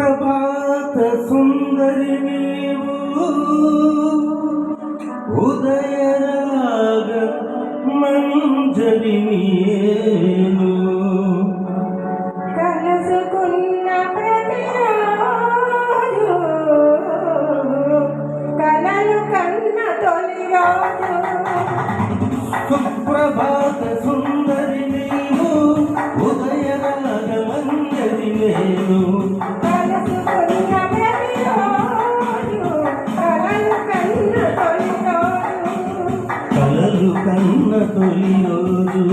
సుప్రభాత సుందరి నీవు ఉదయరాగ మంజరి నీవు కలుసుకున్న ప్రతిరోజు కలలు కన్న తొలి రోజు సుప్రభాత సుందరి నీవు ఉదయరాగ మంజరి నేను కలుసుకున్న ప్రతిరోజు కలలు కన్న తొలి రోజు కలలు కన్న తొలి రోజు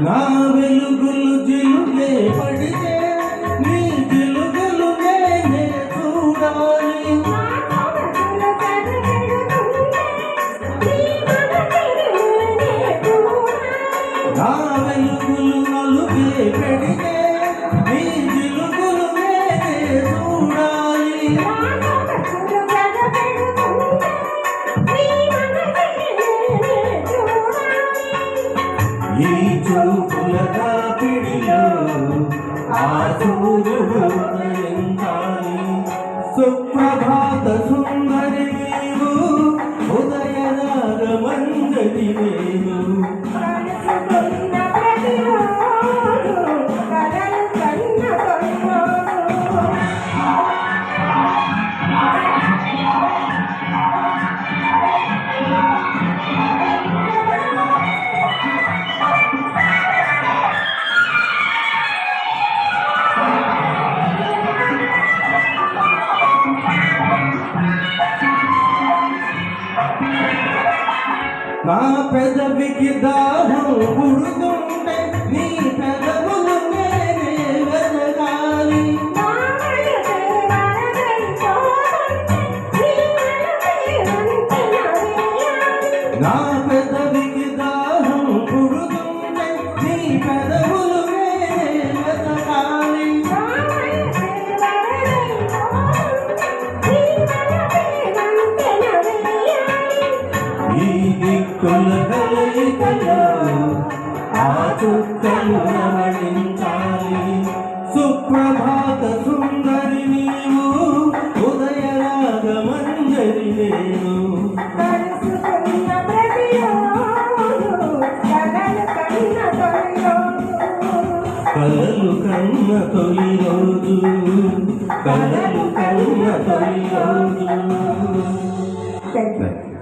నా వెలుగులు జిలుగే పడితే నీ జిలుగులు నేనే చూడాలి నా వెలుగులు నలుగే పెడితే నీ జిలుగులు నేనే చూడాలి ఈ చూపుల కాపిడిలో ఆ సూర్యుడు ఉదయించాలి సుప్రభాత సుందరి నీవు ఉదయరాగ మంజరి నేను నా పెదవికి దాహం పుడుతుంటే నీ పెదవులు నేనే వెదగాలి నా పెదవికి దాహం పుడుతుంటే నీ పెదవులు నేనే వెదగాలి ఈ దిక్కుల కలయికలో ఆ చుక్కలు రమణించాలి సుప్రభాత సుందరి నీవు ఉదయరాగ మంజరి నేను కలలు కన్న తొలి రోజు కలలు కన్న తొలి రోజు